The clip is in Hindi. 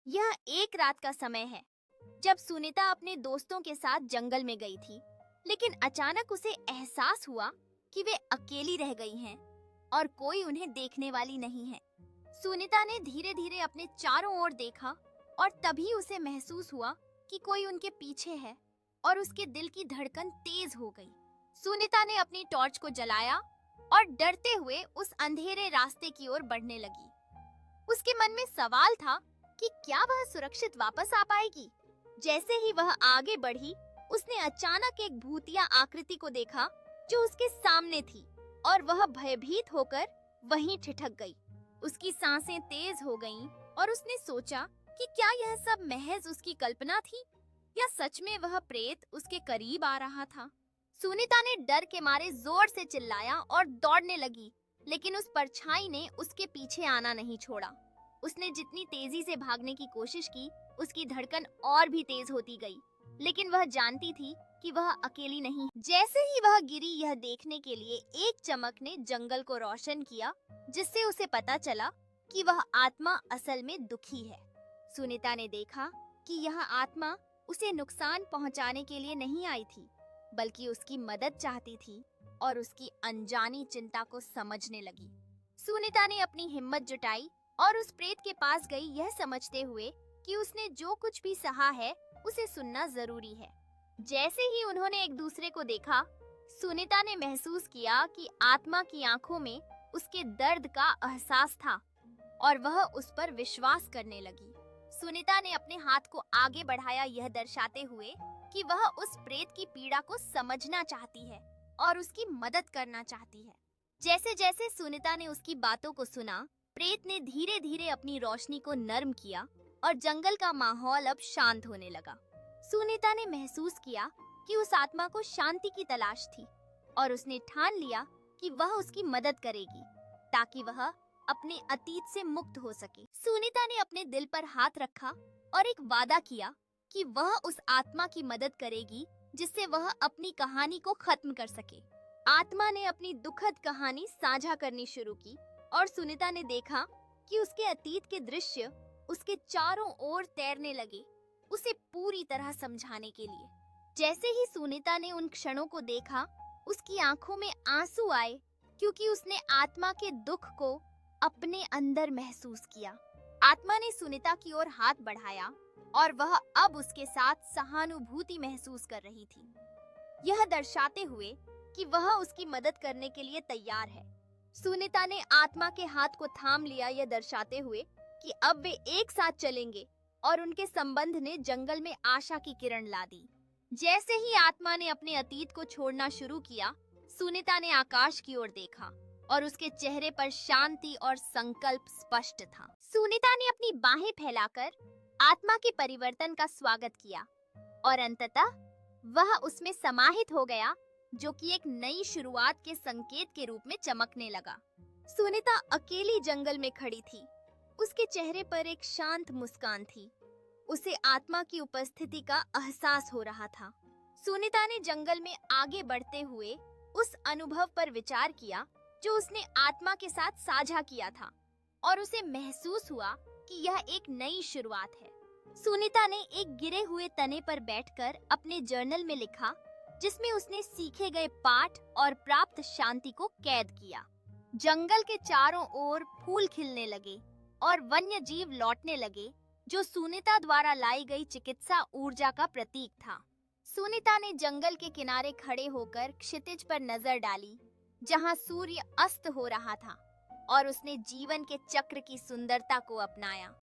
यह एक रात का समय है जब सुनीता अपने दोस्तों के साथ जंगल में गई थी, लेकिन अचानक उसे एहसास हुआ कि वे अकेली रह गई हैं और कोई उन्हें देखने वाली नहीं है। सुनीता ने धीरे धीरे अपने चारों ओर देखा और तभी उसे महसूस हुआ कि कोई उनके पीछे है और उसके दिल की धड़कन तेज हो गई। सुनीता ने अपनी टॉर्च को जलाया और डरते हुए उस अंधेरे रास्ते की ओर बढ़ने लगी। उसके मन में सवाल था कि क्या वह सुरक्षित वापस आ पाएगी। जैसे ही वह आगे बढ़ी, उसने अचानक एक भूतिया आकृति को देखा जो उसके सामने थी और वह भयभीत होकर वहीं ठिठक गई। उसकी सांसें तेज हो गईं और उसने सोचा कि क्या यह सब महज उसकी कल्पना थी या सच में वह प्रेत उसके करीब आ रहा था। सुनीता ने डर के मारे जोर से चिल्लाया और दौड़ने लगी, लेकिन उस परछाई ने उसके पीछे आना नहीं छोड़ा। उसने जितनी तेजी से भागने की कोशिश की, उसकी धड़कन और भी तेज होती गई, लेकिन वह जानती थी कि वह अकेली नहीं। जैसे ही वह गिरी, यह देखने के लिए एक चमक ने जंगल को रोशन किया, जिससे उसे पता चला कि वह आत्मा असल में दुखी है। सुनीता ने देखा कि यह आत्मा उसे नुकसान पहुंचाने के लिए नहीं आई थी, बल्कि उसकी मदद चाहती थी और उसकी अनजानी चिंता को समझने लगी। सुनीता ने अपनी हिम्मत जुटाई और उस प्रेत के पास गई, यह समझते हुए कि उसने जो कुछ भी सहा है उसे सुनना जरूरी है। जैसे ही उन्होंने एक दूसरे को देखा, सुनीता ने महसूस किया कि आत्मा की आंखों में उसके दर्द का एहसास था और वह उस पर विश्वास करने लगी। सुनीता ने अपने हाथ को आगे बढ़ाया, यह दर्शाते हुए कि वह उस प्रेत की पीड़ा को समझना चाहती है और उसकी मदद करना चाहती है। जैसे जैसे सुनीता ने उसकी बातों को सुना, प्रेत ने धीरे धीरे अपनी रोशनी को नर्म किया और जंगल का माहौल अब शांत होने लगा। सुनीता ने महसूस किया कि उस आत्मा को शांति की तलाश थी और उसने ठान लिया कि वह उसकी मदद करेगी ताकि वह अपने अतीत से मुक्त हो सके। सुनीता ने अपने दिल पर हाथ रखा और एक वादा किया कि वह उस आत्मा की मदद करेगी जिससे वह अपनी कहानी को खत्म कर सके। आत्मा ने अपनी दुखद कहानी साझा करनी शुरू की और सुनीता ने देखा कि उसके अतीत के दृश्य उसके चारों ओर तैरने लगे, उसे पूरी तरह समझाने के लिए। जैसे ही सुनीता ने उन क्षणों को देखा, उसकी आंखों में आंसू आए, क्योंकि उसने आत्मा के दुख को अपने अंदर महसूस किया। आत्मा ने सुनीता की ओर हाथ बढ़ाया और वह अब उसके साथ सहानुभूति महसूस कर रही थी, यह दर्शाते हुए कि वह उसकी मदद करने के लिए तैयार है। सुनीता ने आत्मा के हाथ को थाम लिया, यह दर्शाते हुए कि अब वे एक साथ चलेंगे और उनके संबंध ने जंगल में आशा की किरण ला दी। जैसे ही आत्मा ने अपने अतीत को छोड़ना शुरू किया, सुनीता ने आकाश की ओर देखा और उसके चेहरे पर शांति और संकल्प स्पष्ट था। सुनीता ने अपनी बाहें फैलाकर आत्मा के परिवर्तन का स्वागत किया और अंततः वह उसमें समाहित हो गया, जो कि एक नई शुरुआत के संकेत के रूप में चमकने लगा। सुनीता अकेली जंगल में खड़ी थी, उसके चेहरे पर एक शांत मुस्कान थी। उसे आत्मा की उपस्थिति का एहसास हो रहा था। सुनीता ने जंगल में आगे बढ़ते हुए उस अनुभव पर विचार किया जो उसने आत्मा के साथ साझा किया था और उसे महसूस हुआ कि यह एक नई शुरुआत है। सुनीता ने एक गिरे हुए तने पर बैठकर अपने जर्नल में लिखा, जिसमें उसने सीखे गए पाठ और प्राप्त शांति को कैद किया। जंगल के चारों ओर फूल खिलने लगे और वन्य जीव लौटने लगे, जो सुनीता द्वारा लाई गई चिकित्सा ऊर्जा का प्रतीक था। सुनीता ने जंगल के किनारे खड़े होकर क्षितिज पर नजर डाली, जहां सूर्य अस्त हो रहा था, और उसने जीवन के चक्र की सुंदरता को अपनाया।